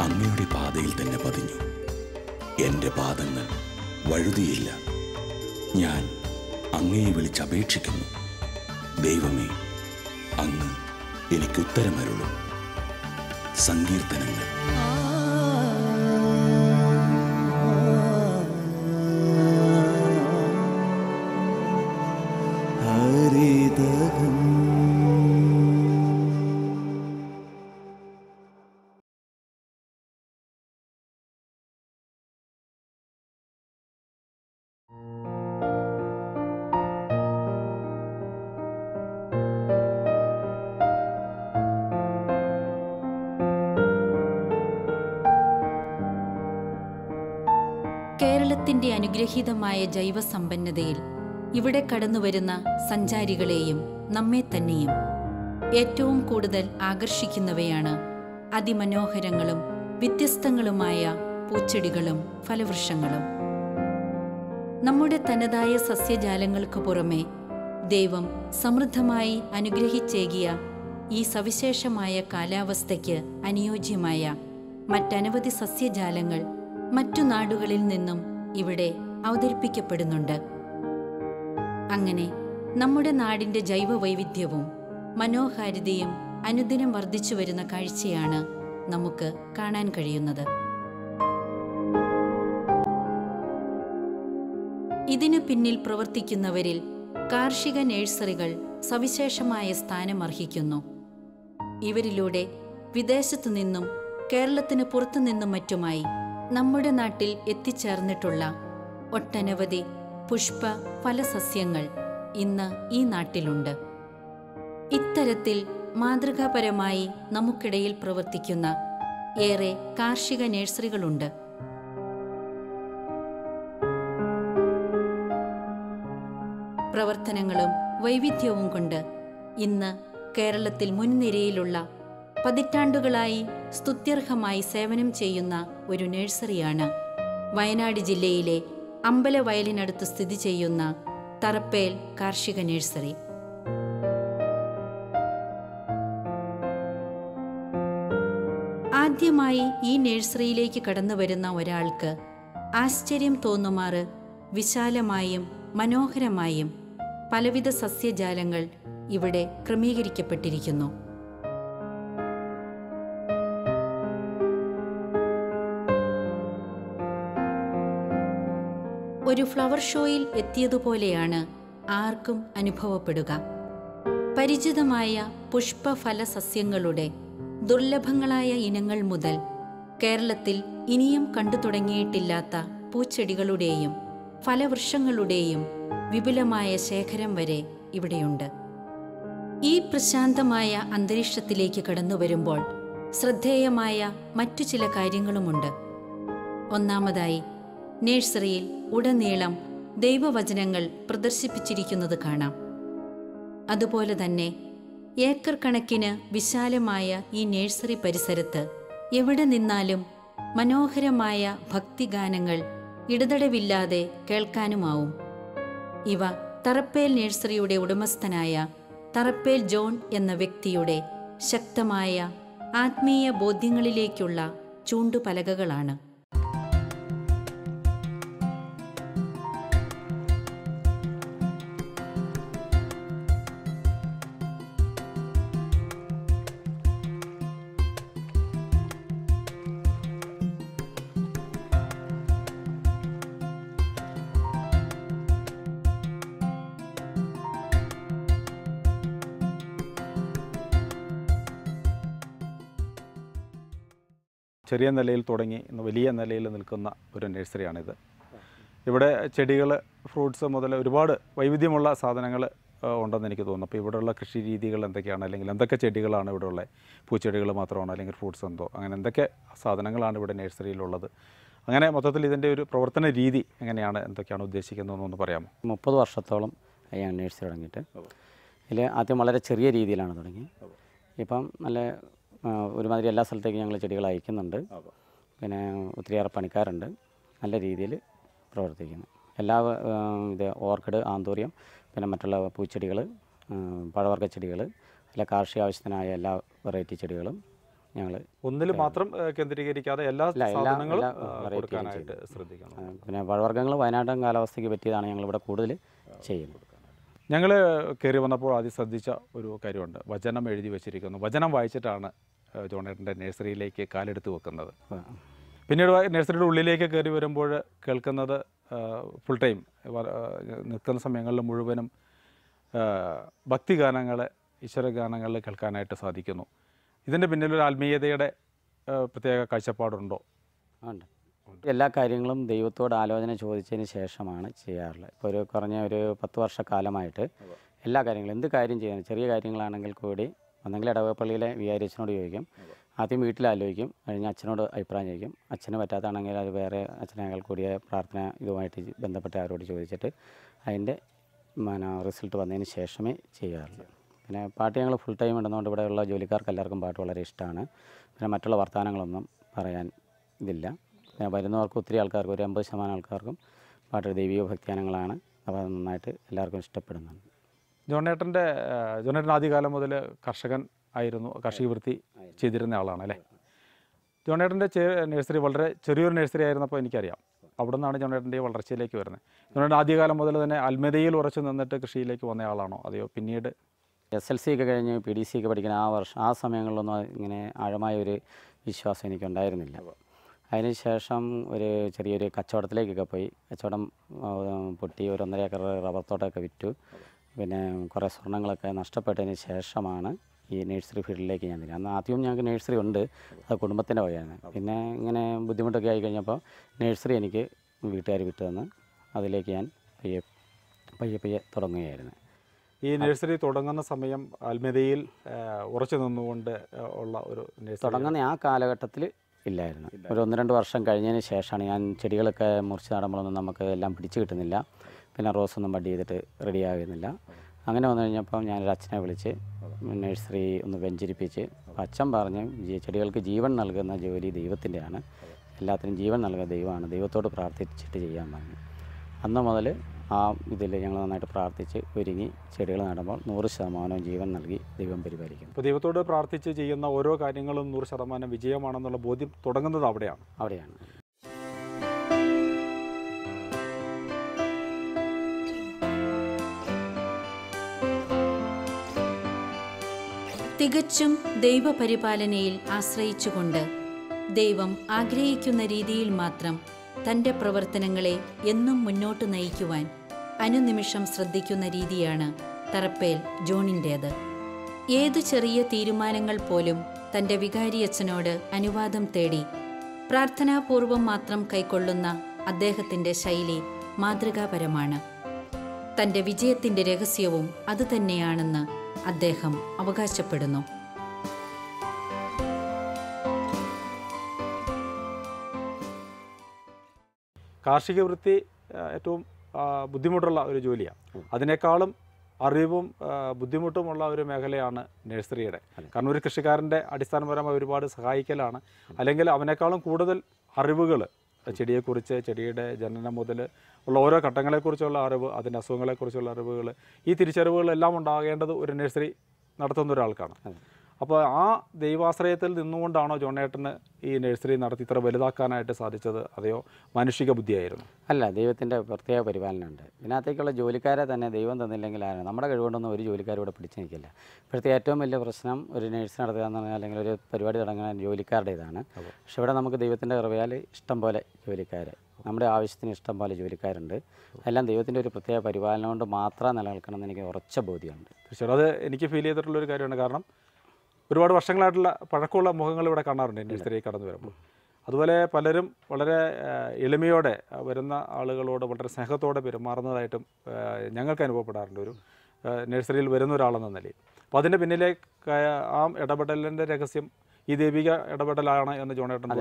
അങ്ങയുടെ പാതയിൽ തന്നെ പതിഞ്ഞു. എൻ്റെ പാദങ്ങൾ വഴുതിയില്ല. ഞാൻ അങ്ങയെ വിളിച്ചപേക്ഷിക്കുന്നു. ദൈവമേ, അങ്ങ് എനിക്കുത്തരമരുളും. സങ്കീർത്തനങ്ങൾ. കേരളത്തിന്റെ അനുഗ്രഹീതമായ ജൈവസമ്പന്നതയിൽ ഇവിടെ കടന്നുവരുന്ന സഞ്ചാരികളെയും നമ്മെ തന്നെയും ഏറ്റവും കൂടുതൽ ആകർഷിക്കുന്നവയാണ് അതിമനോഹരങ്ങളും വ്യത്യസ്തങ്ങളുമായ പൂച്ചെടികളും ഫലവൃക്ഷങ്ങളും. നമ്മുടെ തനതായ സസ്യജാലങ്ങൾക്ക് പുറമെ ദൈവം സമൃദ്ധമായി അനുഗ്രഹിച്ചേകിയ ഈ സവിശേഷമായ കാലാവസ്ഥയ്ക്ക് അനുയോജ്യമായ മറ്റനവധി സസ്യജാലങ്ങൾ മറ്റു നാടുകളിൽ നിന്നും ഇവിടെ അവതരിപ്പിക്കപ്പെടുന്നുണ്ട്. അങ്ങനെ നമ്മുടെ നാടിൻ്റെ ജൈവവൈവിധ്യവും മനോഹാരിതയും അനുദിനം വർദ്ധിച്ചു വരുന്ന കാഴ്ചയാണ് നമുക്ക് കാണാൻ കഴിയുന്നത്. ഇതിനു പിന്നിൽ പ്രവർത്തിക്കുന്നവരിൽ കാർഷിക നഴ്സറികൾ സവിശേഷമായ സ്ഥാനമർഹിക്കുന്നു. ഇവരിലൂടെ വിദേശത്തു നിന്നും കേരളത്തിന് പുറത്തുനിന്നും മറ്റുമായി നമ്മുടെ നാട്ടിൽ എത്തിച്ചേർന്നിട്ടുള്ള ഒട്ടനവധി പുഷ്പ ഫലസസ്യങ്ങൾ ഇന്ന് ഈ നാട്ടിലുണ്ട്. ഇത്തരത്തിൽ മാതൃകാപരമായി നമുക്കിടയിൽ പ്രവർത്തിക്കുന്ന ഏറെ കാർഷിക നഴ്സറികളുണ്ട്. പ്രവർത്തനങ്ങളും വൈവിധ്യവും കൊണ്ട് ഇന്ന് കേരളത്തിൽ മുൻനിരയിലുള്ള പതിറ്റാണ്ടുകളായി സ്തുത്യർഹമായി സേവനം ചെയ്യുന്ന ഒരു നഴ്സറിയാണ് വയനാട് ജില്ലയിലെ അമ്പലവയലിനടുത്ത് സ്ഥിതി ചെയ്യുന്ന തറപ്പേൽ കാർഷിക നഴ്സറി. ആദ്യമായി ഈ നഴ്സറിയിലേക്ക് കടന്നുവരുന്ന ഒരാൾക്ക് ആശ്ചര്യം തോന്നുമാറ് വിശാലമായും മനോഹരമായും പലവിധ സസ്യജാലങ്ങൾ ഇവിടെ ക്രമീകരിക്കപ്പെട്ടിരിക്കുന്നു. ഒരു ഫ്ലവർ ഷോയിൽ എത്തിയതുപോലെയാണ് ആർക്കും അനുഭവപ്പെടുക. പരിചിതമായ പുഷ്പഫല സസ്യങ്ങളുടെ ദുർലഭങ്ങളായ ഇനങ്ങൾ മുതൽ കേരളത്തിൽ ഇനിയും കണ്ടു തുടങ്ങിയിട്ടില്ലാത്ത പൂച്ചെടികളുടെയും ഫലവൃക്ഷങ്ങളുടെയും വിപുലമായ ശേഖരം വരെ ഇവിടെയുണ്ട്. ഈ പ്രശാന്തമായ അന്തരീക്ഷത്തിലേക്ക് കടന്നുവരുമ്പോൾ ശ്രദ്ധേയമായ മറ്റു ചില കാര്യങ്ങളുമുണ്ട്. ഒന്നാമതായി, നഴ്സറിയിൽ ഉടനീളം ദൈവവചനങ്ങൾ പ്രദർശിപ്പിച്ചിരിക്കുന്നത് കാണാം. അതുപോലെ തന്നെ ഏക്കർ കണക്കിന് വിശാലമായ ഈ നഴ്സറി പരിസരത്ത് എവിടെ നിന്നാലും മനോഹരമായ ഭക്തിഗാനങ്ങൾ ഇടതടവില്ലാതെ കേൾക്കാനുമാവും. ഇവ തറപ്പേൽ നഴ്സറിയുടെ ഉടമസ്ഥനായ തറപ്പേൽ ജോൺ എന്ന വ്യക്തിയുടെ ശക്തമായ ആത്മീയ ബോധ്യങ്ങളിലേക്കുള്ള ചൂണ്ടുപലകകളാണ്. ചെറിയ നിലയിൽ തുടങ്ങി ഇന്ന് വലിയ നിലയിൽ നിൽക്കുന്ന ഒരു നഴ്സറിയാണിത്. ഇവിടെ ചെടികൾ, ഫ്രൂട്ട്സ് മുതൽ ഒരുപാട് വൈവിധ്യമുള്ള സാധനങ്ങൾ ഉണ്ടെന്ന് എനിക്ക് തോന്നുന്നു. അപ്പോൾ ഇവിടെയുള്ള കൃഷി രീതികൾ എന്തൊക്കെയാണ്, അല്ലെങ്കിൽ എന്തൊക്കെ ചെടികളാണ് ഇവിടെ ഉള്ളത്? പൂച്ചെടികൾ മാത്രമാണോ, അല്ലെങ്കിൽ ഫ്രൂട്ട്സ് എന്തോ, അങ്ങനെ എന്തൊക്കെ സാധനങ്ങളാണ് ഇവിടെ നഴ്സറിയിലുള്ളത്? അങ്ങനെ മൊത്തത്തിൽ ഇതിൻ്റെ ഒരു പ്രവർത്തന രീതി എങ്ങനെയാണ്, എന്തൊക്കെയാണ് ഉദ്ദേശിക്കുന്നതെന്നൊന്ന് പറയാമോ? 30 വർഷത്തോളം ഞാൻ നഴ്സറി തുടങ്ങിയിട്ട്. ഇതിൽ ആദ്യം വളരെ ചെറിയ രീതിയിലാണ് തുടങ്ങി. ഇപ്പം നല്ല ഒരുമാതിരി എല്ലാ സ്ഥലത്തേക്കും ഞങ്ങൾ ചെടികൾ അയക്കുന്നുണ്ട്. പിന്നെ ഒത്തിരിയേറെ പണിക്കാരുണ്ട്. നല്ല രീതിയിൽ പ്രവർത്തിക്കുന്നു. എല്ലാ ഇത് ഓർക്കിഡ്, ആന്തൂറിയം, പിന്നെ മറ്റുള്ള പൂച്ചെടികൾ, പഴവർഗ്ഗ ചെടികൾ, അല്ല കാർഷിക ആവശ്യത്തിനായ എല്ലാ വെറൈറ്റി ചെടികളും ഞങ്ങൾ ഒന്നിൽ മാത്രം കേന്ദ്രീകരിക്കാതെ എല്ലാ സാധനങ്ങളും variety കൊടുക്കാനായിട്ട് ശ്രദ്ധിക്കണം. പിന്നെ പഴവർഗ്ഗങ്ങൾ വയനാടൻ കാലാവസ്ഥയ്ക്ക് പറ്റിയതാണ് ഞങ്ങളിവിടെ കൂടുതൽ ചെയ്യുന്നത്. ഞങ്ങൾ കയറി വന്നപ്പോൾ ആദ്യം ശ്രദ്ധിച്ച ഒരു കാര്യമുണ്ട്, വചനം എഴുതി വെച്ചിരിക്കുന്നു. വചനം വായിച്ചിട്ടാണ് ജോണേട്ടൻ്റെ നഴ്സറിയിലേക്ക് കാലെടുത്ത് വെക്കുന്നത്. പിന്നീട് നഴ്സറിയുടെ ഉള്ളിലേക്ക് കയറി വരുമ്പോൾ കേൾക്കുന്നത് ഫുൾ ടൈം നിൽക്കുന്ന സമയങ്ങളിൽ മുഴുവനും ഭക്തിഗാനങ്ങൾ, ഈശ്വരഗാനങ്ങൾ കേൾക്കാനായിട്ട് സാധിക്കുന്നു. ഇതിൻ്റെ പിന്നിലൊരു ആത്മീയതയുടെ പ്രത്യേക കാഴ്ചപ്പാടുണ്ടോ? ഉണ്ട്. എല്ലാ കാര്യങ്ങളും ദൈവത്തോട് ആലോചന ചോദിച്ചതിന് ശേഷമാണ് ചെയ്യാറുള്ളത്. ഇപ്പോൾ കുറഞ്ഞ ഒരു 10 വർഷക്കാലമായിട്ട് എല്ലാ കാര്യങ്ങളും, എന്ത് കാര്യം ചെയ്യാൻ, ചെറിയ കാര്യങ്ങളാണെങ്കിൽ കൂടി ഒന്നെങ്കിൽ ഇടവപ്പള്ളിയിലെ വികാരിയച്ഛനോട് ചോദിക്കും, ആദ്യം വീട്ടിലാലോചിക്കും, കഴിഞ്ഞ് അച്ഛനോട് അഭിപ്രായം ചോദിക്കും. അച്ഛന് പറ്റാത്താണെങ്കിൽ അത് വേറെ അച്ഛനേക്കാൾ കൂടിയ പ്രാർത്ഥന ഇതുമായിട്ട് ബന്ധപ്പെട്ട അവരോട് ചോദിച്ചിട്ട് അതിൻ്റെ റിസൾട്ട് വന്നതിന് ശേഷമേ ചെയ്യാറുള്ളൂ. പിന്നെ പാട്ട് ഞങ്ങൾ ഫുൾ ടൈം ഇടുന്നതുകൊണ്ട് ഇവിടെയുള്ള ജോലിക്കാർക്ക് എല്ലാവർക്കും പാട്ട് വളരെ ഇഷ്ടമാണ്. പിന്നെ മറ്റുള്ള വർത്തമാനങ്ങളൊന്നും പറയാൻ ഇതില്ല. വരുന്നവർക്ക് ഒത്തിരി ആൾക്കാർക്ക്, ഒരു 80% ആൾക്കാർക്കും പാട്ട് ദൈവിക ഭക്തിഗാനങ്ങളാണ്. അപ്പോൾ അത് നന്നായിട്ട് എല്ലാവർക്കും ഇഷ്ടപ്പെടുന്നുണ്ട്. ജോണേട്ടൻ ആദ്യകാലം മുതൽ കർഷകൻ ആയിരുന്നു, കാർഷിക വൃത്തി ചെയ്തിരുന്ന ആളാണ് അല്ലേ? ജോണേട്ടൻ്റെ നഴ്സറി വളരെ ചെറിയൊരു നഴ്സറി ആയിരുന്നപ്പോൾ എനിക്കറിയാം. അവിടെ നിന്നാണ് ജോണേട്ടൻ്റെ വളർച്ചയിലേക്ക് വരുന്നത്. ജോണേട്ടൻ ആദ്യകാലം മുതൽ തന്നെ അൽമേദയിൽ ഉറച്ചു നിന്നിട്ട് കൃഷിയിലേക്ക് വന്ന ആളാണോ, അതെയോ പിന്നീട് SLC ഒക്കെ കഴിഞ്ഞ് PDC ഒക്കെ പഠിക്കുന്ന ആ സമയങ്ങളിലൊന്നും ഇങ്ങനെ ആഴമായ ഒരു വിശ്വാസം എനിക്കുണ്ടായിരുന്നില്ല. അതിനുശേഷം ഒരു ചെറിയൊരു കച്ചവടത്തിലേക്കൊക്കെ പോയി. കച്ചവടം പൊട്ടി, ഒരു 1.5 ഏക്കർ റബ്ബർ തോട്ടമൊക്കെ വിറ്റു. പിന്നെ കുറേ സ്വർണ്ണങ്ങളൊക്കെ നഷ്ടപ്പെട്ടതിന് ശേഷമാണ് ഈ നഴ്സറി ഫീൽഡിലേക്ക് ഞാൻ തിരിഞ്ഞത്. അന്ന് ആദ്യം ഞങ്ങൾക്ക് നഴ്സറി ഉണ്ട്, അത് കുടുംബത്തിൻ്റെ വകയാണ്. പിന്നെ ഇങ്ങനെ ബുദ്ധിമുട്ടൊക്കെ ആയി കഴിഞ്ഞപ്പോൾ നഴ്സറി എനിക്ക് വീട്ടുകാർ വിട്ടു തന്ന് അതിലേക്ക് ഞാൻ പയ്യെ തുടങ്ങുകയായിരുന്നു. ഈ നഴ്സറി തുടങ്ങുന്ന സമയം അൽമേദയിൽ ഉറച്ചു നിന്നുകൊണ്ട് ഉള്ള ഒരു നഴ്സറി തുടങ്ങുന്ന ആ കാലഘട്ടത്തിൽ ഇല്ലായിരുന്നു. ഒരു 1-2 വർഷം കഴിഞ്ഞതിന് ശേഷമാണ് ഞാൻ ചെടികളൊക്കെ മുറിച്ച് നടുമ്പോഴൊന്നും നമുക്ക് എല്ലാം പിടിച്ചു കിട്ടുന്നില്ല. പിന്നെ റോസൊന്നും ബഡ് ചെയ്തിട്ട് റെഡി ആകുന്നില്ല. അങ്ങനെ വന്നു കഴിഞ്ഞപ്പോൾ ഞാനൊരു അച്ഛനെ വിളിച്ച് നഴ്സറി ഒന്ന് വെഞ്ചരിപ്പിച്ച്, അച്ഛൻ പറഞ്ഞ് ചെടികൾക്ക് ജീവൻ നൽകുന്ന ജോലി ദൈവത്തിൻ്റെയാണ്, എല്ലാത്തിനും ജീവൻ നൽകുന്ന ദൈവമാണ്, ദൈവത്തോട് പ്രാർത്ഥിച്ചിട്ട് ചെയ്യാൻ പറഞ്ഞു. അന്ന് മുതൽ ആ ഇതിൽ ഞങ്ങൾ നന്നായിട്ട് പ്രാർത്ഥിച്ച് ഒരുങ്ങി ചെടികൾ നടുമ്പോൾ 100% ജീവൻ നൽകി ദൈവം പരിപാലിക്കും. ഇപ്പോൾ ദൈവത്തോട് പ്രാർത്ഥിച്ച് ചെയ്യുന്ന ഓരോ കാര്യങ്ങളും 100% വിജയമാണെന്നുള്ള ബോധ്യം തുടങ്ങുന്നത് അവിടെയാണ്. തികച്ചും ദൈവപരിപാലനയിൽ ആശ്രയിച്ചുകൊണ്ട് ദൈവം ആഗ്രഹിക്കുന്ന രീതിയിൽ മാത്രം തൻ്റെ പ്രവർത്തനങ്ങളെ എന്നും മുന്നോട്ട് നയിക്കുവാൻ അനുനിമിഷം ശ്രദ്ധിക്കുന്ന രീതിയാണ് തറപ്പേൽ ജോണിൻ്റേത്. ഏതു ചെറിയ തീരുമാനങ്ങൾ പോലും തൻ്റെ വികാരിയച്ഛനോട് അനുവാദം തേടി പ്രാർത്ഥനാപൂർവം മാത്രം കൈക്കൊള്ളുന്ന അദ്ദേഹത്തിൻ്റെ ശൈലി മാതൃകാപരമാണ്. തൻ്റെ വിജയത്തിൻ്റെ രഹസ്യവും അതുതന്നെയാണെന്ന് അദ്ദേഹം അവകാശപ്പെടുന്നു. കാർഷിക വൃത്തി ഏറ്റവും ബുദ്ധിമുട്ടുള്ള ഒരു ജോലിയാണ്. അതിനേക്കാളും അറിവും ബുദ്ധിമുട്ടുമുള്ള ഒരു മേഖലയാണ് നഴ്സറിയുടെ. കാരണം ഒരു കൃഷിക്കാരൻ്റെ അടിസ്ഥാനപരമായി ഒരുപാട് സഹായിക്കലാണ്, അല്ലെങ്കിൽ അവനേക്കാളും കൂടുതൽ അറിവുകൾ ചെടിയെക്കുറിച്ച്, ചെടിയുടെ ജനനം മുതൽ ഉള്ള ഓരോ ഘട്ടങ്ങളെക്കുറിച്ചുള്ള അറിവ്, അതിൻ്റെ അസുഖങ്ങളെക്കുറിച്ചുള്ള അറിവുകൾ, ഈ തിരിച്ചറിവുകളെല്ലാം ഉണ്ടാകേണ്ടത് ഒരു നഴ്സറി നടത്തുന്ന ഒരാൾക്കാണ്. അപ്പോൾ ആ ദൈവാശ്രയത്തിൽ നിന്നുകൊണ്ടാണോ ജോണേട്ടന് ഈ നഴ്സറി നടത്തി ഇത്ര വലുതാക്കാനായിട്ട് സാധിച്ചത്, അതെയോ മാനുഷിക ബുദ്ധിയായിരുന്നു? അല്ല, ദൈവത്തിൻ്റെ പ്രത്യേക പരിപാലനമുണ്ട്. ഇതിനകത്തേക്കുള്ള ജോലിക്കാരെ തന്നെ ദൈവം തന്നില്ലെങ്കിൽ നമ്മുടെ കഴിവുകൊണ്ടൊന്നും ഒരു ജോലിക്കാരും ഇവിടെ പിടിച്ചു നിൽക്കില്ല. ഇപ്പോഴത്തെ ഏറ്റവും വലിയ പ്രശ്നം ഒരു നഴ്സറി നടത്തുക എന്ന് പറഞ്ഞാൽ, അല്ലെങ്കിൽ ഒരു പരിപാടി തുടങ്ങുന്ന ജോലിക്കാരുടെ ഇതാണ്. പക്ഷെ ഇവിടെ നമുക്ക് ദൈവത്തിൻ്റെ കൃപയാൽ ഇഷ്ടം പോലെ ജോലിക്കാർ, നമ്മുടെ ആവശ്യത്തിന് ഇഷ്ടം പോലെ ജോലിക്കാരുണ്ട്. എല്ലാം ദൈവത്തിൻ്റെ ഒരു പ്രത്യേക പരിപാലനം കൊണ്ട് മാത്രം നിലനിൽക്കണം എന്ന് എനിക്ക് ഉറച്ച ബോധ്യമുണ്ട്. തീർച്ചയായിട്ടും അത് എനിക്ക് ഫീൽ ചെയ്തിട്ടുള്ളൊരു കാര്യമാണ്. കാരണം ഒരുപാട് വർഷങ്ങളായിട്ടുള്ള പഴക്കമുള്ള മുഖങ്ങൾ ഇവിടെ കാണാറുണ്ട് നഴ്സറി കടന്നു വരുമ്പോൾ. അതുപോലെ പലരും വളരെ എളിമയോടെ വരുന്ന ആളുകളോട് വളരെ സ്നേഹത്തോടെ പെരുമാറുന്നതായിട്ടും ഞങ്ങൾക്ക് അനുഭവപ്പെടാറുണ്ട് ഒരു നഴ്സറിയിൽ വരുന്ന ഒരാളെന്ന നിലയിൽ. അപ്പോൾ അതിൻ്റെ പിന്നിലെ ആ ഇടപെടലിൻ്റെ രഹസ്യം ഈ ദൈവിക ഇടപെടലാണ് എന്ന് ജോണേട്ടൻ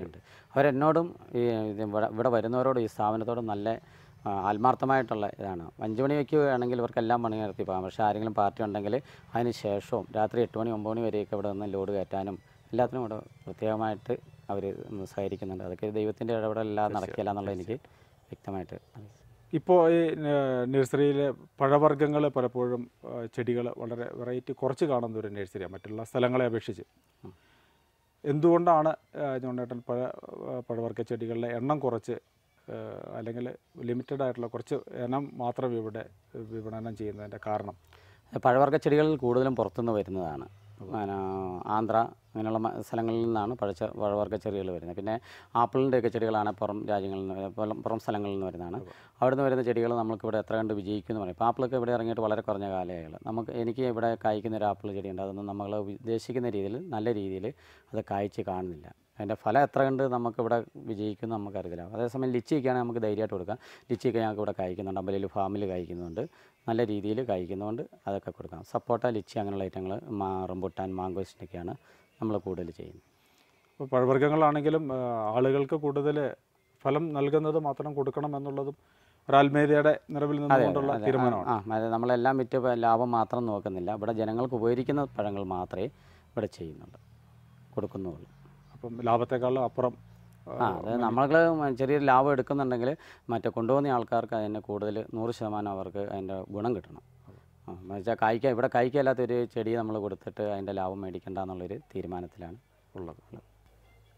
ഉണ്ട്. അവരെന്നോടും ഇവിടെ വരുന്നവരോടും ഈ സ്ഥാപനത്തോടും നല്ല ആത്മാർത്ഥമായിട്ടുള്ള ഇതാണ്. 5 മണി വയ്ക്കുകയാണെങ്കിൽ ഇവർക്കെല്ലാം പണി നടത്തി പോകാം. പക്ഷേ ആരെങ്കിലും പാർട്ടി ഉണ്ടെങ്കിൽ അതിന് ശേഷവും രാത്രി 8 മണി 9 മണി വരെയൊക്കെ ഇവിടെ നിന്ന് ലോഡ് കയറ്റാനും എല്ലാത്തിനും ഇവിടെ പ്രത്യേകമായിട്ട് അവർ സഹകരിക്കുന്നുണ്ട്. അതൊക്കെ ദൈവത്തിൻ്റെ ഇടപെടലെല്ലാം നടക്കില്ല എന്നുള്ളത് എനിക്ക് വ്യക്തമായിട്ട്. ഇപ്പോൾ ഈ നഴ്സറിയിലെ പഴവർഗ്ഗങ്ങൾ പലപ്പോഴും ചെടികൾ വളരെ വെറൈറ്റി കുറച്ച് കാണുന്ന ഒരു നഴ്സറിയാണ് മറ്റുള്ള സ്ഥലങ്ങളെ അപേക്ഷിച്ച്. എന്തുകൊണ്ടാണ് ജോണേട്ടൻ പഴവർഗ്ഗ ചെടികളുടെ എണ്ണം കുറച്ച് അല്ലെങ്കിൽ ലിമിറ്റഡ് ആയിട്ടുള്ള കുറച്ച് ഇനം മാത്രം ഇവിടെ വിപണനം ചെയ്യുന്നതിൻ്റെ കാരണം? പഴവർഗ്ഗ ചെടികൾ കൂടുതലും പുറത്തുനിന്ന് വരുന്നതാണ്. ആന്ധ്ര അങ്ങനെയുള്ള സ്ഥലങ്ങളിൽ നിന്നാണ് പഴവർഗ്ഗ ചെടികൾ വരുന്നത്. പിന്നെ ആപ്പിളിൻ്റെയൊക്കെ ചെടികളാണ് പുറം രാജ്യങ്ങളിൽ നിന്ന് പുറം സ്ഥലങ്ങളിൽ നിന്ന് വരുന്നതാണ്. അവിടെ നിന്ന് വരുന്ന ചെടികൾ നമുക്കിവിടെ എത്ര കണ്ട് വിജയിക്കുമെന്ന് പറയും. ഇപ്പോൾ ആപ്പിളൊക്കെ ഇവിടെ ഇറങ്ങിയിട്ട് വളരെ കുറഞ്ഞ കാലമായുള്ളൂ. എനിക്ക് ഇവിടെ കായ്ക്കുന്ന ഒരു ആപ്പിൾ ചെടിയുണ്ട്. അതൊന്നും നമ്മൾ ഉദ്ദേശിക്കുന്ന രീതിയിൽ നല്ല രീതിയിൽ അത് കായ്ച്ച് കാണുന്നില്ല. അതിൻ്റെ ഫലം എത്ര കണ്ട് നമുക്കിവിടെ വിജയിക്കുമെന്ന് നമുക്കറിയില്ല. അതേസമയം ലിച്ചിയൊക്കെയാണെങ്കിൽ നമുക്ക് ധൈര്യമായിട്ട് കൊടുക്കാം. ലിച്ചിയൊക്കെ ഞങ്ങൾക്ക് ഇവിടെ കായ്ക്കുന്നുണ്ട്, അമ്പലയിൽ ഫാമിൽ കായ്ക്കുന്നുണ്ട്, നല്ല രീതിയിൽ കായ്ക്കുന്നതുകൊണ്ട് അതൊക്കെ കൊടുക്കാം. സപ്പോട്ട, ലിച്ചി അങ്ങനെയുള്ള ഐറ്റങ്ങൾ, റംബുട്ടാൻ, മാങ്കോസ്റ്റിനൊക്കെയാണ് നമ്മൾ കൂടുതൽ ചെയ്യുന്നത്. ഇപ്പോൾ പഴവർഗ്ഗങ്ങളാണെങ്കിലും ആളുകൾക്ക് കൂടുതൽ ഫലം നൽകുന്നത് മാത്രം കൊടുക്കണം എന്നുള്ളതും ഒരാത്മീയതയുടെ നിറവിൽ നിന്നുകൊണ്ടുള്ള തീരുമാനമാണ്. അതെ, നമ്മളെല്ലാം വിറ്റ് ലാഭം മാത്രം നോക്കുന്നില്ല. ഇവിടെ ജനങ്ങൾക്ക് ഉപകരിക്കുന്ന പഴങ്ങൾ മാത്രമേ ഇവിടെ ചെയ്യുന്നുള്ളൂ, കൊടുക്കുന്നുള്ളൂ. അപ്പം ലാഭത്തെക്കാളും അപ്പുറം അത് നമ്മൾ ചെറിയൊരു ലാഭം എടുക്കുന്നുണ്ടെങ്കിൽ മറ്റേ കൊണ്ടുപോകുന്ന ആൾക്കാർക്ക് അതിന് കൂടുതൽ 100% അവർക്ക് അതിൻ്റെ ഗുണം കിട്ടണം. എന്നുവെച്ചാൽ ഇവിടെ കായ്ക്കല്ലാത്തൊരു ചെടി നമ്മൾ കൊടുത്തിട്ട് അതിൻ്റെ ലാഭം മേടിക്കേണ്ട എന്നുള്ളൊരു തീരുമാനത്തിലാണ് ഉള്ളത്.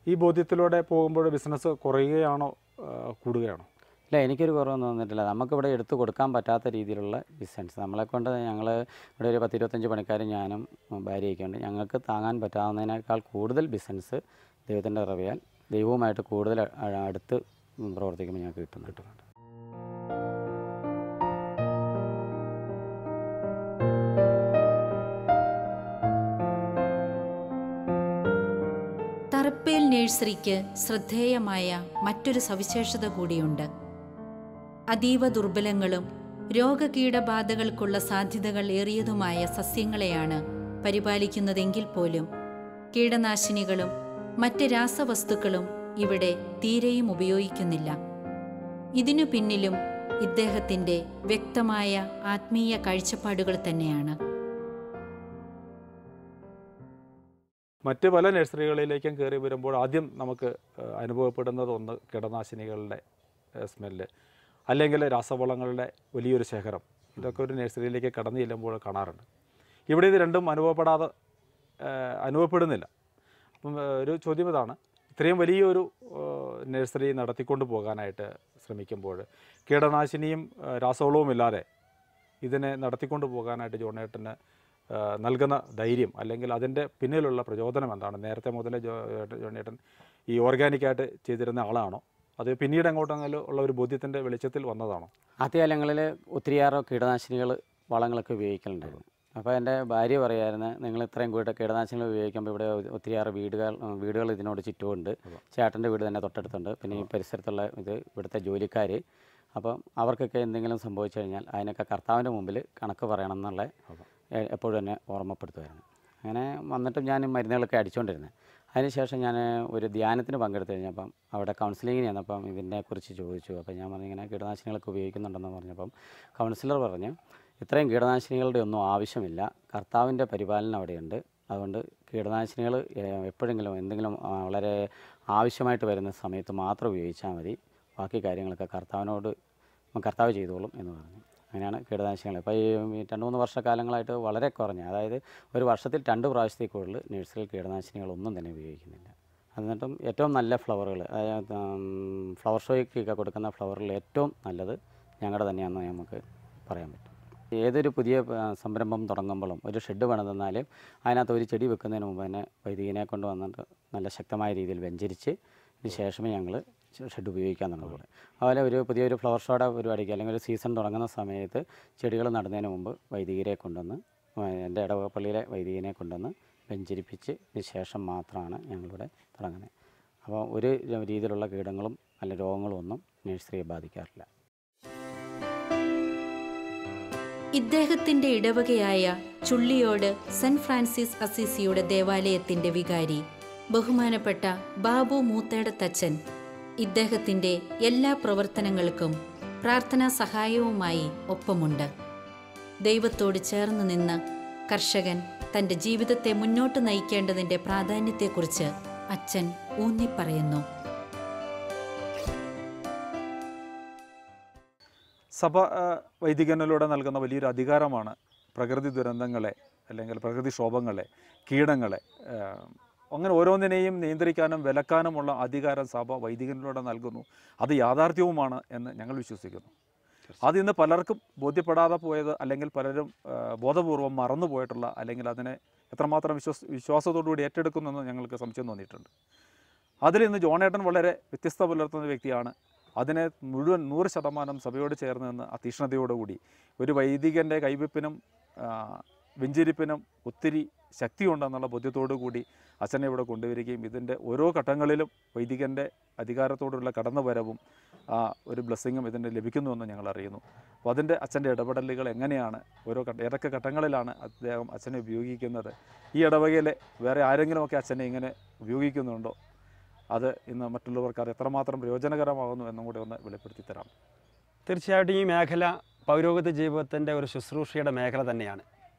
ഈ ബോധ്യത്തിലൂടെ പോകുമ്പോൾ ബിസിനസ് കുറയുകയാണോ കൂടുകയാണോ? ഇല്ല, എനിക്കൊരു കുറവൊന്നും തോന്നിയിട്ടില്ല. നമുക്കിവിടെ എടുത്തു കൊടുക്കാൻ പറ്റാത്ത രീതിയിലുള്ള ബിസിനസ് നമ്മളെക്കൊണ്ട് ഞങ്ങൾ ഇവിടെ ഒരു 10-25 പണിക്കാരും ഞാനും ഭാര്യയൊക്കെ ഉണ്ട്. ഞങ്ങൾക്ക് താങ്ങാൻ പറ്റാവുന്നതിനേക്കാൾ കൂടുതൽ ബിസിനസ് ദൈവത്തിൻ്റെ കൃപയാൽ ദൈവവുമായിട്ട് കൂടുതൽ അടുത്ത് പ്രവർത്തിക്കുമ്പോൾ ഞങ്ങൾക്ക് കിട്ടുന്നുണ്ട്. തറപ്പേൽ നഴ്സറിക്ക് ശ്രദ്ധേയമായ മറ്റൊരു സവിശേഷത കൂടിയുണ്ട്. അതീവ ദുർബലങ്ങളും രോഗകീടബാധകൾക്കുള്ള സാധ്യതകൾ ഏറിയതുമായ സസ്യങ്ങളെയാണ് പരിപാലിക്കുന്നതെങ്കിൽ പോലും കീടനാശിനികളും മറ്റ് രാസവസ്തുക്കളും ഇവിടെ തീരെയും ഉപയോഗിക്കുന്നില്ല. ഇതിനു പിന്നിലും ഇദ്ദേഹത്തിൻ്റെ വ്യക്തമായ ആത്മീയ കാഴ്ചപ്പാടുകൾ തന്നെയാണ്. മറ്റ് പല നഴ്സറികളിലേക്കും കയറി വരുമ്പോൾ ആദ്യം നമുക്ക് അനുഭവപ്പെടുന്നത് ഒന്ന് കീടനാശിനികളുടെ സ്മെല്ല്, അല്ലെങ്കിൽ രാസവളങ്ങളുടെ വലിയൊരു ശേഖരം. ഇതൊക്കെ ഒരു നഴ്സറിയിലേക്ക് കടന്നു ചെല്ലുമ്പോൾ കാണാറുണ്ട്. ഇവിടെ ഇത് രണ്ടും അനുഭവപ്പെടുന്നില്ല. അപ്പം ഒരു ചോദ്യം ഇതാണ്, ഇത്രയും വലിയൊരു നഴ്സറി നടത്തിക്കൊണ്ട് പോകാനായിട്ട് ശ്രമിക്കുമ്പോൾ കീടനാശിനിയും രാസവളവും ഇല്ലാതെ ഇതിനെ നടത്തിക്കൊണ്ട് പോകാനായിട്ട് ജോണേട്ടന് നൽകുന്ന ധൈര്യം അല്ലെങ്കിൽ അതിൻ്റെ പിന്നിലുള്ള പ്രചോദനം എന്താണ്? നേരത്തെ മുതലേ ജോണേട്ടൻ ഈ ഓർഗാനിക്കായിട്ട് ചെയ്തിരുന്ന ആളാണോ, അത് പിന്നീട് അങ്ങോട്ടെങ്കിലും ഉള്ള ഒരു ബോധ്യത്തിൻ്റെ വെളിച്ചത്തിൽ വന്നതാണോ? ആദ്യകാലങ്ങളിൽ ഒത്തിരിയേറെ കീടനാശിനികൾ വളങ്ങളൊക്കെ ഉപയോഗിക്കലുണ്ടായിരുന്നു. അപ്പോൾ എൻ്റെ ഭാര്യ പറയായിരുന്നു, നിങ്ങൾ ഇത്രയും കീടനാശിനികൾ ഉപയോഗിക്കുമ്പോൾ ഇവിടെ ഒത്തിരിയേറെ വീടുകൾ ഇതിനോട് ചുറ്റുമുണ്ട്. ചേട്ടൻ്റെ വീട് തന്നെ തൊട്ടടുത്തുണ്ട്. പിന്നെ ഈ പരിസരത്തുള്ള ഇവിടുത്തെ ജോലിക്കാർ, അപ്പം അവർക്കൊക്കെ എന്തെങ്കിലും സംഭവിച്ചു കഴിഞ്ഞാൽ അതിനൊക്കെ കർത്താവിൻ്റെ മുമ്പിൽ കണക്ക് പറയണം എന്നുള്ള എപ്പോഴും എന്നെ ഓർമ്മപ്പെടുത്തുമായിരുന്നു. അങ്ങനെ വന്നിട്ടും ഞാൻ മരുന്നുകളൊക്കെ അടിച്ചുകൊണ്ടിരുന്നത്. അതിനുശേഷം ഞാൻ ഒരു ധ്യാനത്തിന് പങ്കെടുത്ത് കഴിഞ്ഞപ്പം അവിടെ കൗൺസിലിങ്ങിന് ചെന്നപ്പം ഇതിനെക്കുറിച്ച് ചോദിച്ചു. അപ്പോൾ ഞാൻ പറഞ്ഞു ഇങ്ങനെ കീടനാശിനികളൊക്കെ ഉപയോഗിക്കുന്നുണ്ടെന്ന് പറഞ്ഞപ്പം കൗൺസിലർ പറഞ്ഞു, ഇത്രയും കീടനാശിനികളുടെ ഒന്നും ആവശ്യമില്ല, കർത്താവിൻ്റെ പരിപാലനം അവിടെയുണ്ട്. അതുകൊണ്ട് കീടനാശിനികൾ എപ്പോഴെങ്കിലും എന്തെങ്കിലും വളരെ ആവശ്യമായിട്ട് വരുന്ന സമയത്ത് മാത്രം ഉപയോഗിച്ചാൽ മതി, ബാക്കി കാര്യങ്ങളൊക്കെ കർത്താവ് ചെയ്തോളും എന്ന് പറഞ്ഞു. അങ്ങനെയാണ് കീടനാശിനികൾ ഇപ്പോൾ ഈ 2-3 വർഷക്കാലങ്ങളായിട്ട് വളരെ കുറഞ്ഞ, അതായത് ഒരു വർഷത്തിൽ 2 പ്രാവശ്യത്തിൽ കൂടുതൽ നഴ്സറിയിൽ കീടനാശിനികളൊന്നും തന്നെ ഉപയോഗിക്കുന്നില്ല. എന്നിട്ടും ഏറ്റവും നല്ല ഫ്ലവറുകൾ, അതായത് ഫ്ലവർ ഷോയ്ക്കൊക്കെ കൊടുക്കുന്ന ഫ്ലവറുകൾ ഏറ്റവും നല്ലത് ഞങ്ങളുടെ തന്നെയാണെന്ന് നമുക്ക് പറയാൻ പറ്റും. ഏതൊരു പുതിയ സംരംഭം തുടങ്ങുമ്പോഴും ഒരു ഷെഡ് പണിതെന്നാൽ അതിനകത്ത് ഒരു ചെടി വെക്കുന്നതിന് മുമ്പ് തന്നെ വൈദികനെ കൊണ്ട് വന്നിട്ട് നല്ല ശക്തമായ രീതിയിൽ വെഞ്ചരിച്ച് ഇതിന് ശേഷമേ ഞങ്ങൾ ഷെഡ് ഉപയോഗിക്കാൻ തുടങ്ങുള്ളൂ. അതുപോലെ ഒരു പുതിയൊരു ഫ്ലവർ ഷോയുടെ പരിപാടിക്ക് അല്ലെങ്കിൽ ഒരു സീസൺ തുടങ്ങുന്ന സമയത്ത് ചെടികൾ നടുന്നതിന് മുമ്പ് വൈദികരെ കൊണ്ടുവന്ന്, എൻ്റെ ഇടവകപ്പള്ളിയിലെ വൈദികനെ കൊണ്ടുവന്ന് വെഞ്ചരിപ്പിച്ച് ഇതിന് ശേഷം മാത്രമാണ് ഞങ്ങളിവിടെ തുടങ്ങുന്നത്. അപ്പോൾ ഒരു രീതിയിലുള്ള കീടങ്ങളും അല്ല രോഗങ്ങളും ഒന്നും നഴ്സറിയെ ബാധിക്കാറില്ല. ഇദ്ദേഹത്തിൻ്റെ ഇടവകയായ ചുള്ളിയോട് സെൻറ്റ് ഫ്രാൻസിസ് അസീസിയുടെ ദേവാലയത്തിൻ്റെ വികാരി ബഹുമാനപ്പെട്ട ബാബു മൂത്തേടത്തച്ഛൻ ഇദ്ദേഹത്തിൻ്റെ എല്ലാ പ്രവർത്തനങ്ങൾക്കും പ്രാർത്ഥനാ സഹായവുമായി ഒപ്പമുണ്ട്. ദൈവത്തോട് ചേർന്ന് നിന്ന് കർഷകൻ തൻ്റെ ജീവിതത്തെ മുന്നോട്ട് നയിക്കേണ്ടതിൻ്റെ പ്രാധാന്യത്തെക്കുറിച്ച് അച്ഛൻ ഊന്നിപ്പറയുന്നു. സഭ വൈദികനിലൂടെ നൽകുന്ന വലിയൊരു അധികാരമാണ് പ്രകൃതി ദുരന്തങ്ങളെ അല്ലെങ്കിൽ പ്രകൃതിക്ഷോഭങ്ങളെ, കീടങ്ങളെ അങ്ങനെ ഓരോന്നിനെയും നിയന്ത്രിക്കാനും വിലക്കാനുമുള്ള അധികാരം സഭ വൈദികനിലൂടെ നൽകുന്നു. അത് യാഥാർത്ഥ്യവുമാണ് എന്ന് ഞങ്ങൾ വിശ്വസിക്കുന്നു. അത് ഇന്ന് പലർക്കും ബോധ്യപ്പെടാതെ പോയത്, അല്ലെങ്കിൽ പലരും ബോധപൂർവം മറന്നുപോയിട്ടുള്ള, അല്ലെങ്കിൽ അതിനെ എത്രമാത്രം വിശ്വാസത്തോടുകൂടി ഏറ്റെടുക്കുന്നെന്ന് ഞങ്ങൾക്ക് സംശയം തോന്നിയിട്ടുണ്ട്. അതിൽ ഇന്ന് ജോണേട്ടൻ വളരെ വ്യത്യസ്ത പുലർത്തുന്ന വ്യക്തിയാണ്. അതിനെ മുഴുവൻ 100% സഭയോട് ചേർന്ന് നിന്ന് ആ തീഷ്ണതയോടുകൂടി ഒരു വൈദികൻ്റെ കൈവെപ്പിനും വെഞ്ചിരിപ്പിനും ഒത്തിരി ശക്തിയുണ്ടെന്നുള്ള ബോധ്യത്തോടു കൂടി അച്ഛനെ ഇവിടെ കൊണ്ടുവരികയും ഇതിൻ്റെ ഓരോ ഘട്ടങ്ങളിലും വൈദികൻ്റെ അധികാരത്തോടുള്ള കടന്നുവരവും ഒരു ബ്ലെസ്സിങ്ങും ഇതിൻ്റെ ലഭിക്കുന്നുവെന്ന് ഞങ്ങൾ അറിയുന്നു. അപ്പോൾ അതിൻ്റെ അച്ഛൻ്റെ ഇടപെടലുകൾ എങ്ങനെയാണ്, ഏതൊക്കെ ഘട്ടങ്ങളിലാണ് അദ്ദേഹം അച്ഛനെ ഉപയോഗിക്കുന്നത്, ഈ ഇടവകയിലെ വേറെ ആരെങ്കിലുമൊക്കെ അച്ഛനെ ഇങ്ങനെ ഉപയോഗിക്കുന്നുണ്ടോ, അത് ഇന്ന് മറ്റുള്ളവർക്ക് എത്രമാത്രം പ്രയോജനകരമാകുന്നു എന്നും കൂടി ഒന്ന് വെളിപ്പെടുത്തി തരാം. തീർച്ചയായിട്ടും ഈ മേഖല പൗരോഹിത്യ ജീവിതത്തിൻ്റെ ഒരു ശുശ്രൂഷയുടെ മേഖല തന്നെയാണ്.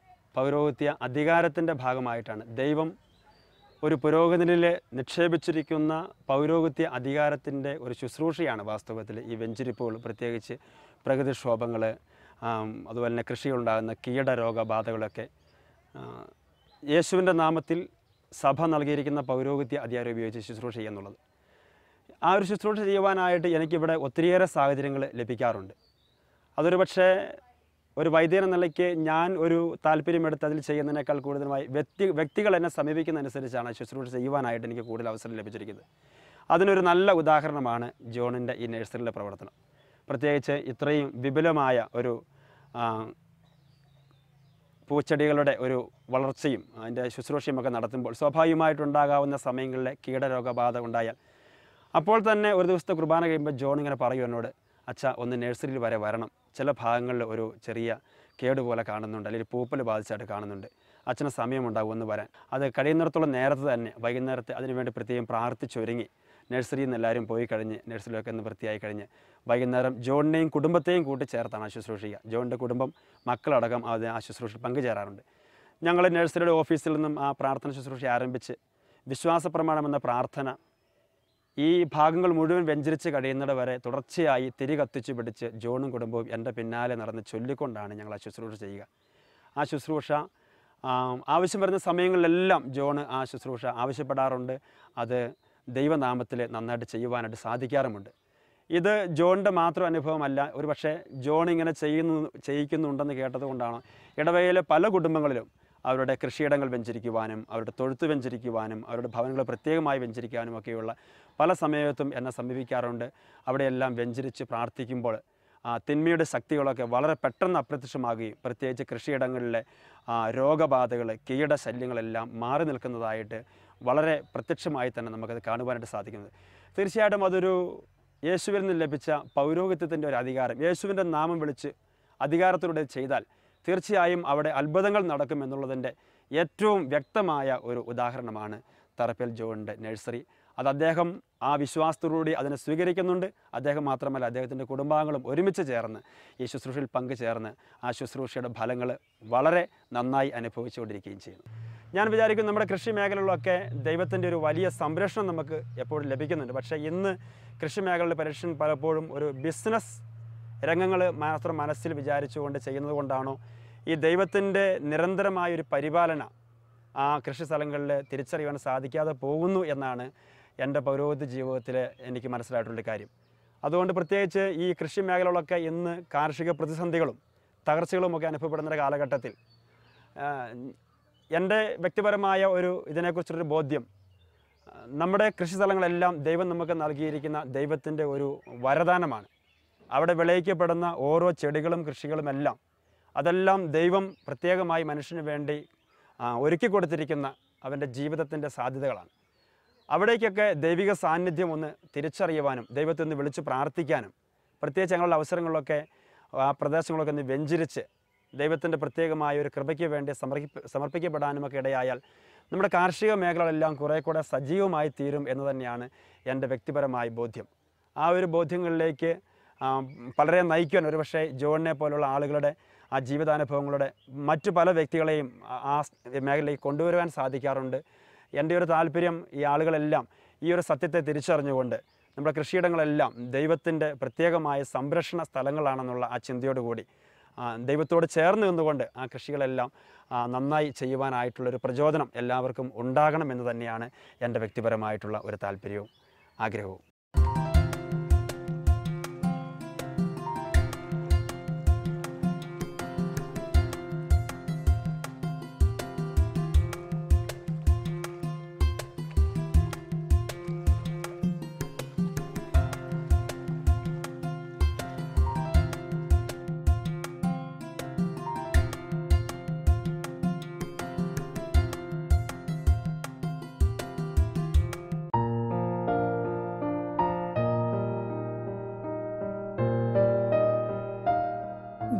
പൗരോഹിത്യ അധികാരത്തിൻ്റെ ഭാഗമായിട്ടാണ് ദൈവം ഒരു പുരോഹിതനിൽ നിക്ഷേപിച്ചിരിക്കുന്ന പൗരോഹിത്യ അധികാരത്തിൻ്റെ ഒരു ശുശ്രൂഷയാണ് വാസ്തവത്തിൽ ഈ വെഞ്ചിരിപ്പുകൾ, പ്രത്യേകിച്ച് പ്രകൃതിക്ഷോഭങ്ങൾ, അതുപോലെ തന്നെ കൃഷിയിലുണ്ടാകുന്ന കീടരോഗബാധകളൊക്കെ. യേശുവിൻ്റെ നാമത്തിൽ സഭ നൽകിയിരിക്കുന്ന പൗരോഹിത്യ അധികാരം ഉപയോഗിച്ച് ശുശ്രൂഷ ചെയ്യുന്നുള്ളത്. ആ ഒരു ശുശ്രൂഷ ചെയ്യുവാനായിട്ട് എനിക്കിവിടെ ഒത്തിരിയേറെ സാഹചര്യങ്ങൾ ലഭിക്കാറുണ്ട്. അതൊരു പക്ഷേ ഒരു വൈദ്യൻ എന്ന നിലയ്ക്ക് ഞാൻ ഒരു താല്പര്യമെടുത്ത് അതിൽ ചെയ്യുന്നതിനേക്കാൾ കൂടുതലായി വ്യക്തികൾ എന്നെ സമീപിക്കുന്നതനുസരിച്ചാണ് ശുശ്രൂഷ ചെയ്യുവാനായിട്ട് എനിക്ക് കൂടുതൽ അവസരം ലഭിച്ചിരിക്കുന്നത്. അതിനൊരു നല്ല ഉദാഹരണമാണ് ജോണിൻ്റെ ഈ നഴ്സറിയിലെ പ്രവർത്തനം. പ്രത്യേകിച്ച് ഇത്രയും വിപുലമായ ഒരു പൂച്ചെടികളുടെ ഒരു വളർച്ചയും അതിൻ്റെ ശുശ്രൂഷയുമൊക്കെ നടത്തുമ്പോൾ സ്വാഭാവികമായിട്ടുണ്ടാകാവുന്ന സമയങ്ങളിലെ കീടരോഗബാധ ഉണ്ടായാൽ അപ്പോൾ തന്നെ ഒരു ദിവസത്തെ കുർബാന കഴിയുമ്പോൾ ജോൺ ഇങ്ങനെ പറയും എന്നോട്, അച്ഛാ ഒന്ന് നഴ്സറിയിൽ വരെ വരണം, ചില ഭാഗങ്ങളിൽ ഒരു ചെറിയ കേടുപോലെ കാണുന്നുണ്ട്, അല്ലെങ്കിൽ പൂപ്പൽ ബാധിച്ചായിട്ട് കാണുന്നുണ്ട്, അച്ഛന് സമയമുണ്ടാകും ഒന്ന് വരാൻ. അത് കഴിയുന്നിടത്തോളം നേരത്തെ തന്നെ വൈകുന്നേരത്തെ അതിനുവേണ്ടി പ്രത്യേകം പ്രാർത്ഥിച്ചൊരുങ്ങി നഴ്സറിയിൽ നിന്ന് എല്ലാവരും പോയി കഴിഞ്ഞ് നഴ്സറിയിലൊക്കെ ഒന്ന് വൃത്തിയായി കഴിഞ്ഞ് വൈകുന്നേരം ജോണിനെയും കുടുംബത്തെയും കൂട്ടി ചേർത്താണ് ആ ശുശ്രൂഷിക്കുക. ജോണിൻ്റെ കുടുംബം മക്കളടക്കം അത് ആ ശുശ്രൂഷയിൽ പങ്കുചേരാറുണ്ട്. ഞങ്ങൾ നഴ്സറിയുടെ ഓഫീസിൽ നിന്നും ആ പ്രാർത്ഥന ശുശ്രൂഷ ആരംഭിച്ച് വിശ്വാസ പ്രമാണം എന്ന പ്രാർത്ഥന ഈ ഭാഗങ്ങൾ മുഴുവൻ വെഞ്ചരിച്ച് കഴിയുന്നിട വരെ തുടർച്ചയായി തിരി കത്തിച്ചു പിടിച്ച് ജോണും കുടുംബവും എൻ്റെ പിന്നാലെ നടന്ന് ചൊല്ലിക്കൊണ്ടാണ് ഞങ്ങൾ ആ ശുശ്രൂഷ ചെയ്യുക. ആ ശുശ്രൂഷ ആവശ്യം വരുന്ന സമയങ്ങളിലെല്ലാം ജോണ് ആ ശുശ്രൂഷ ആവശ്യപ്പെടാറുണ്ട്. അത് ദൈവനാമത്തിൽ നന്നായിട്ട് ചെയ്യുവാനായിട്ട് സാധിക്കാറുമുണ്ട്. ഇത് ജോണിൻ്റെ മാത്രം അനുഭവമല്ല, ഒരു പക്ഷേ ജോൺ ഇങ്ങനെ ചെയ്യിക്കുന്നുണ്ടെന്ന് കേട്ടതുകൊണ്ടാണ് ഇടവകയിലെ പല കുടുംബങ്ങളിലും അവരുടെ കൃഷിയിടങ്ങൾ വെഞ്ചരിക്കുവാനും അവരുടെ തൊഴുത്ത് വെഞ്ചരിക്കുവാനും അവരുടെ ഭവനങ്ങൾ പ്രത്യേകമായി വെഞ്ചരിക്കാനും ഒക്കെയുള്ള പല സമയത്തും എന്നെ സമീപിക്കാറുണ്ട്. അവിടെയെല്ലാം വെഞ്ചരിച്ച് പ്രാർത്ഥിക്കുമ്പോൾ തിന്മയുടെ ശക്തികളൊക്കെ വളരെ പെട്ടെന്ന് അപ്രത്യക്ഷമാകുകയും പ്രത്യേകിച്ച് കൃഷിയിടങ്ങളിലെ രോഗബാധകൾ, കീടശല്യങ്ങളെല്ലാം മാറി നിൽക്കുന്നതായിട്ട് വളരെ പ്രത്യക്ഷമായി തന്നെ നമുക്കത് കാണുവാനായിട്ട് സാധിക്കുന്നത്. തീർച്ചയായിട്ടും അതൊരു യേശുവിൽ നിന്ന് ലഭിച്ച പൗരോഹിത്യത്തിൻ്റെ ഒരു അധികാരം, യേശുവിൻ്റെ നാമം വിളിച്ച് അധികാരത്തിലൂടെ ചെയ്താൽ തീർച്ചയായും അവിടെ അത്ഭുതങ്ങൾ നടക്കുമെന്നുള്ളതിൻ്റെ ഏറ്റവും വ്യക്തമായ ഒരു ഉദാഹരണമാണ് തറപ്പേൽ ജോണിൻ്റെ നഴ്സറി. അത് അദ്ദേഹം ആ വിശ്വാസത്തോടുകൂടി അതിനെ സ്വീകരിക്കുന്നുണ്ട്. അദ്ദേഹം മാത്രമല്ല, അദ്ദേഹത്തിൻ്റെ കുടുംബാംഗങ്ങളും ഒരുമിച്ച് ചേർന്ന് ഈ ശുശ്രൂഷയിൽ പങ്കുചേർന്ന് ആ ശുശ്രൂഷയുടെ ഫലങ്ങൾ വളരെ നന്നായി അനുഭവിച്ചുകൊണ്ടിരിക്കുകയും ചെയ്യുന്നു. ഞാൻ വിചാരിക്കും നമ്മുടെ കൃഷി മേഖലകളിലൊക്കെ ദൈവത്തിൻ്റെ ഒരു വലിയ സംരക്ഷണം നമുക്ക് എപ്പോഴും ലഭിക്കുന്നുണ്ട്. പക്ഷേ ഇന്ന് കൃഷി മേഖലയുടെ പരിരക്ഷണം പലപ്പോഴും ഒരു ബിസിനസ് രംഗങ്ങൾ മാത്രം മനസ്സിൽ വിചാരിച്ചുകൊണ്ട് ചെയ്യുന്നത് കൊണ്ടാണോ ഈ ദൈവത്തിൻ്റെ നിരന്തരമായൊരു പരിപാലന ആ കൃഷി സ്ഥലങ്ങളിൽ തിരിച്ചറിയാൻ സാധിക്കാതെ പോകുന്നു എന്നാണ് എൻ്റെ പൗരോഹിത്യ ജീവിതത്തിൽ എനിക്ക് മനസ്സിലായിട്ടുള്ള കാര്യം. അതുകൊണ്ട് പ്രത്യേകിച്ച് ഈ കൃഷി മേഖലകളൊക്കെ ഇന്ന് കാർഷിക പ്രതിസന്ധികളും തകർച്ചകളുമൊക്കെ അനുഭവപ്പെടുന്ന കാലഘട്ടത്തിൽ എൻ്റെ വ്യക്തിപരമായ ഒരു ഇതിനെക്കുറിച്ചൊരു ബോധ്യം, നമ്മുടെ കൃഷി സ്ഥലങ്ങളെല്ലാം ദൈവം നമുക്ക് നൽകിയിരിക്കുന്ന ദൈവത്തിൻ്റെ ഒരു വരദാനമാണ്. അവിടെ വിളയിക്കപ്പെടുന്ന ഓരോ ചെടികളും കൃഷികളുമെല്ലാം അതെല്ലാം ദൈവം പ്രത്യേകമായി മനുഷ്യന് വേണ്ടി ഒരുക്കി കൊടുത്തിരിക്കുന്ന അവൻ്റെ ജീവിതത്തിൻ്റെ സാധ്യതകളാണ്. അവിടേക്കൊക്കെ ദൈവിക സാന്നിധ്യം ഒന്ന് തിരിച്ചറിയുവാനും ദൈവത്തെ ഒന്ന് വിളിച്ച് പ്രാർത്ഥിക്കാനും പ്രത്യേകിച്ച് ഞങ്ങളുടെ അവസരങ്ങളിലൊക്കെ ആ പ്രദേശങ്ങളൊക്കെ ഒന്ന് വെഞ്ചരിച്ച് ദൈവത്തിൻ്റെ പ്രത്യേകമായ ഒരു കൃപയ്ക്ക് വേണ്ടി സമർപ്പിക്കപ്പെടാനുമൊക്കെ ഇടയായാൽ നമ്മുടെ കാർഷിക മേഖലകളെല്ലാം കുറേ കൂടെ സജീവമായി തീരും എന്ന് തന്നെയാണ് എൻ്റെ വ്യക്തിപരമായ ബോധ്യം. ആ ഒരു ബോധ്യങ്ങളിലേക്ക് പലരെ നയിക്കുവാൻ ഒരുപക്ഷെ ജോണിനെ പോലുള്ള ആളുകളുടെ ആ ജീവിതാനുഭവങ്ങളുടെ മറ്റു പല വ്യക്തികളെയും ആ മേഖലയിലേക്ക് കൊണ്ടുവരുവാൻ സാധിക്കാറുണ്ട്. എൻ്റെ ഒരു താല്പര്യം ഈ ആളുകളെല്ലാം ഈ ഒരു സത്യത്തെ തിരിച്ചറിഞ്ഞുകൊണ്ട് നമ്മുടെ കൃഷിയിടങ്ങളെല്ലാം ദൈവത്തിൻ്റെ പ്രത്യേകമായ സംരക്ഷണ സ്ഥലങ്ങളാണെന്നുള്ള ആ ചിന്തയോടുകൂടി ദൈവത്തോട് ചേർന്ന് നിന്നുകൊണ്ട് ആ കൃഷികളെല്ലാം നന്നായി ചെയ്യുവാനായിട്ടുള്ളൊരു പ്രചോദനം എല്ലാവർക്കും ഉണ്ടാകണം എന്ന് തന്നെയാണ് എൻ്റെ വ്യക്തിപരമായിട്ടുള്ള ഒരു താല്പര്യവും ആഗ്രഹവും.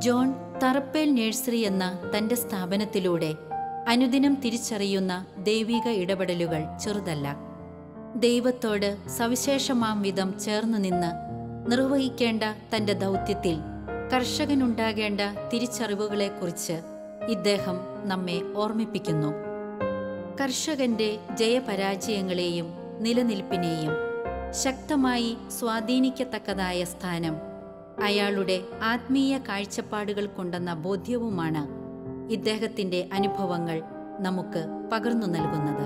ജോൺ തറപ്പേൽ നഴ്സറി എന്ന തൻ്റെ സ്ഥാപനത്തിലൂടെ അനുദിനം തിരിച്ചറിയുന്ന ദൈവിക ഇടപെടലുകൾ ചെറുതല്ല. ദൈവത്തോട് സവിശേഷമാം വിധം ചേർന്ന് നിന്ന് നിർവഹിക്കേണ്ട തൻ്റെ ദൗത്യത്തിൽ കർഷകനുണ്ടാകേണ്ട തിരിച്ചറിവുകളെക്കുറിച്ച് ഇദ്ദേഹം നമ്മെ ഓർമ്മിപ്പിക്കുന്നു. കർഷകന്റെ ജയപരാജയങ്ങളെയും നിലനിൽപ്പിനെയും ശക്തമായി സ്വാധീനിക്കത്തക്കതായ സ്ഥാനം അയാളുടെ ആത്മീയ കാഴ്ചപ്പാടുകൾ കൊണ്ടെന്ന ബോധ്യവുമാണ് ഇദ്ദേഹത്തിൻ്റെ അനുഭവങ്ങൾ നമുക്ക് പകർന്നു നൽകുന്നത്.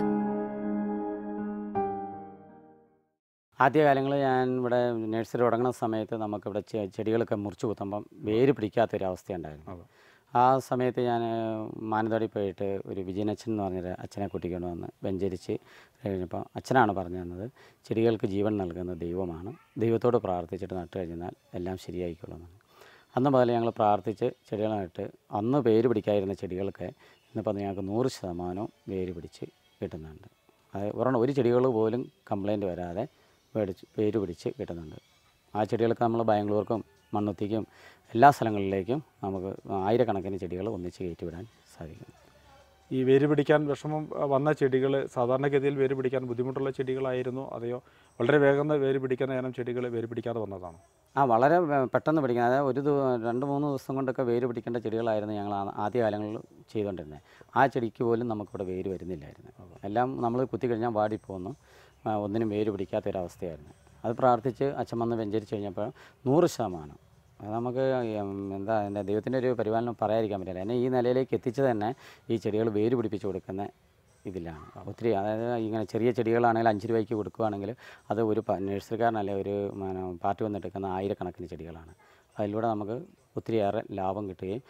ആദ്യകാലങ്ങളിൽ ഞാൻ ഇവിടെ നഴ്സറി തുടങ്ങുന്ന സമയത്ത് നമുക്കിവിടെ ചെടികളൊക്കെ മുറിച്ച് കുത്തുമ്പം വേര് പിടിക്കാത്തൊരവസ്ഥയുണ്ടായിരുന്നു. ആ സമയത്ത് ഞാൻ മാനന്തവാടി പോയിട്ട് ഒരു വിജയനച്ഛൻ എന്ന് പറഞ്ഞൊരു അച്ഛനെ കൂട്ടിക്കൊണ്ട് വന്ന് വെഞ്ചരിച്ച് കഴിഞ്ഞപ്പോൾ അച്ഛനാണ് പറഞ്ഞു തന്നത്, ചെടികൾക്ക് ജീവൻ നൽകുന്ന ദൈവമാണ്, ദൈവത്തോട് പ്രാർത്ഥിച്ചിട്ട് നട്ട് കഴിഞ്ഞാൽ എല്ലാം ശരിയായിക്കൊള്ളുന്നു. അന്ന് മുതൽ ഞങ്ങൾ പ്രാർത്ഥിച്ച് ചെടികൾ നട്ട് അന്ന് വേര് പിടിക്കാതിരുന്ന ചെടികൾക്ക് ഇന്നിപ്പോൾ ഞങ്ങൾക്ക് 100% വേര് പിടിച്ച് കിട്ടുന്നുണ്ട്. അത് ഒരു ചെടികൾ പോലും കംപ്ലൈൻറ്റ് വരാതെ വേര് പിടിച്ച് കിട്ടുന്നുണ്ട്. ആ ചെടികൾക്ക് നമ്മൾ ബാംഗ്ലൂർക്കും മണ്ണുത്തിക്കും എല്ലാ സ്ഥലങ്ങളിലേക്കും നമുക്ക് ആയിരക്കണക്കിന് ചെടികൾ ഒന്നിച്ച് കയറ്റിവിടാൻ സാധിക്കും. ഈ വേര് പിടിക്കാൻ വിഷമം വന്ന ചെടികൾ സാധാരണഗതിയിൽ വേര് പിടിക്കാൻ ബുദ്ധിമുട്ടുള്ള ചെടികളായിരുന്നു, അതെയോ വളരെ വേഗം വേര് പിടിക്കുന്ന ഇനം ചെടികൾ വേര് പിടിക്കാതെ വന്നതാണോ? വളരെ പെട്ടെന്ന് പിടിക്കുന്നത്, അതായത് 2-3 ദിവസം കൊണ്ടൊക്കെ വേര് പിടിക്കേണ്ട ചെടികളായിരുന്നു ഞങ്ങൾ ആദ്യകാലങ്ങളിൽ ചെയ്തുകൊണ്ടിരുന്നത്. ആ ചെടിക്ക് പോലും നമുക്കിവിടെ വേര് വരുന്നില്ലായിരുന്നു. എല്ലാം നമ്മൾ കുത്തിക്കഴിഞ്ഞാൽ വാടിപ്പോന്നു, ഒന്നിനും വേര് പിടിക്കാത്തൊരവസ്ഥയായിരുന്നു. അത് പ്രാർത്ഥിച്ച് അച്ഛൻ വന്ന് വെഞ്ചരിച്ച് കഴിഞ്ഞപ്പോൾ 100% അത് നമുക്ക് എന്താ ദൈവത്തിൻ്റെ ഒരു പരിപാലനം പറയാതിരിക്കാൻ പറ്റില്ല. എന്നെ ഈ നിലയിലേക്ക് എത്തിച്ചത് തന്നെ ഈ ചെടികൾ വേര് പിടിപ്പിച്ച് കൊടുക്കുന്ന ഇതിലാണ്. ഒത്തിരി, അതായത് ഇങ്ങനെ ചെറിയ ചെടികളാണെങ്കിൽ 5 രൂപയ്ക്ക് കൊടുക്കുകയാണെങ്കിൽ അത് ഒരു നഴ്സറിക്കാരനല്ല ഒരു പാർട്ടി വന്നെടുക്കുന്ന ആയിരക്കണക്കിന് ചെടികളാണ്. അതിലൂടെ നമുക്ക് ഒത്തിരിയേറെ ലാഭം കിട്ടുകയും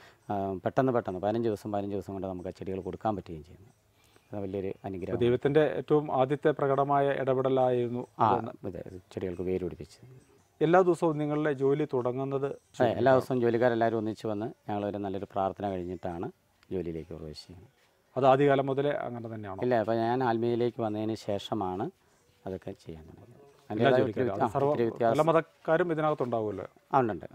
പെട്ടെന്ന് 15 ദിവസം കൊണ്ട് നമുക്ക് ആ ചെടികൾ കൊടുക്കാൻ പറ്റുകയും ചെയ്യുന്നു. അത് വലിയൊരു അനുഗ്രഹം. ദൈവത്തിൻ്റെ ഏറ്റവും ആദ്യത്തെ പ്രകടമായ ഇടപെടലായിരുന്നു ചെടികൾക്ക് വേര് പിടിപ്പിച്ചത്. എല്ലാ ദിവസവും നിങ്ങളുടെ ജോലി തുടങ്ങുന്നത്? എല്ലാ ദിവസവും ജോലിക്കാരെല്ലാവരും ഒന്നിച്ച് വന്ന് ഞങ്ങളൊരു നല്ലൊരു പ്രാർത്ഥന കഴിഞ്ഞിട്ടാണ് ജോലിയിലേക്ക് പ്രവേശിക്കുന്നത്. അത് ആദ്യകാലം മുതലേ അങ്ങനെ തന്നെയാണോ? ഇല്ല, അപ്പോൾ ഞാൻ ആത്മീയയിലേക്ക് വന്നതിന് ശേഷമാണ് അതൊക്കെ ചെയ്യാൻ തുടങ്ങിയത്. എല്ലാ മതക്കാരും ഇതിനകത്തുണ്ടാവുമല്ലോ? ഉണ്ട്.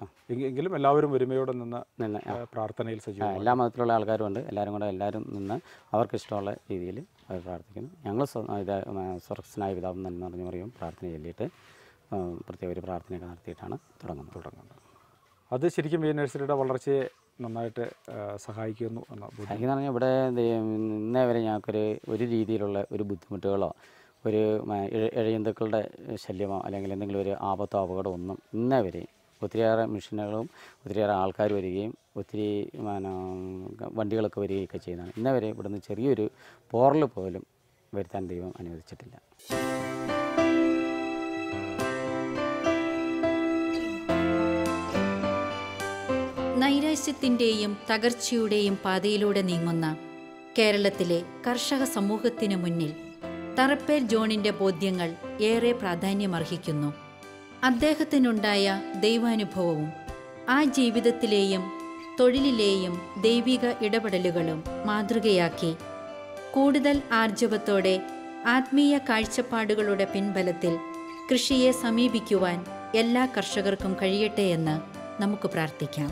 എങ്കിലും എല്ലാവരും ഒരുമയോടെ നിന്ന് പ്രാർത്ഥനയിൽ സജീവം. എല്ലാ മതത്തിലുള്ള ആൾക്കാരും ഉണ്ട്. എല്ലാവരും നിന്ന് അവർക്കിഷ്ടമുള്ള രീതിയിൽ അവർ പ്രാർത്ഥിക്കുന്നു. ഞങ്ങൾ സ്വർഗ്ഗസ്ഥനായ പിതാവ് എന്ന് പറഞ്ഞ് പറയും പ്രാർത്ഥന ചൊല്ലിയിട്ട് പ്രത്യേക ഒരു പ്രാർത്ഥനയൊക്കെ നടത്തിയിട്ടാണ് തുടങ്ങുന്നത്. അത് ശരിക്കും ഈ നഴ്സറിയുടെ വളർച്ചയെ നന്നായിട്ട് സഹായിക്കുന്നു എന്ന് പറഞ്ഞാൽ ഇവിടെ ഇന്നേ വരെ ഞങ്ങൾക്കൊരു രീതിയിലുള്ള ഒരു ബുദ്ധിമുട്ടുകളോ ഒരു ഇഴജന്തുക്കളുടെ ശല്യമോ അല്ലെങ്കിൽ എന്തെങ്കിലും ഒരു ആപത്തോ അപകടമോ ഒന്നും ഇന്നേ വരെ ഒത്തിരിയേറെ മെഷീനുകളും ഒത്തിരിയേറെ ആൾക്കാർ വരികയും ഒത്തിരി വണ്ടികളൊക്കെ വരികയൊക്കെ ചെയ്യുന്നതാണ്. ഇന്നേ വരെ ഇവിടുന്ന് ചെറിയൊരു പോറൽ പോലും വരുത്താൻ ദൈവം അനുവദിച്ചിട്ടില്ല. നൈരാശ്യത്തിൻ്റെയും തകർച്ചയുടെയും പാതയിലൂടെ നീങ്ങുന്ന കേരളത്തിലെ കർഷക സമൂഹത്തിനു മുന്നിൽ തറപ്പേൽ ജോണിൻ്റെ ബോധ്യങ്ങൾ ഏറെ പ്രാധാന്യമർഹിക്കുന്നു. അദ്ദേഹത്തിനുണ്ടായ ദൈവാനുഭവവും ആ ജീവിതത്തിലെയും തൊഴിലിലെയും ദൈവിക ഇടപെടലുകളും മാതൃകയാക്കി കൂടുതൽ ആർജവത്തോടെ ആത്മീയ കാഴ്ചപ്പാടുകളുടെ പിൻബലത്തിൽ കൃഷിയെ സമീപിക്കുവാൻ എല്ലാ കർഷകർക്കും കഴിയട്ടെ എന്ന് നമുക്ക് പ്രാർത്ഥിക്കാം.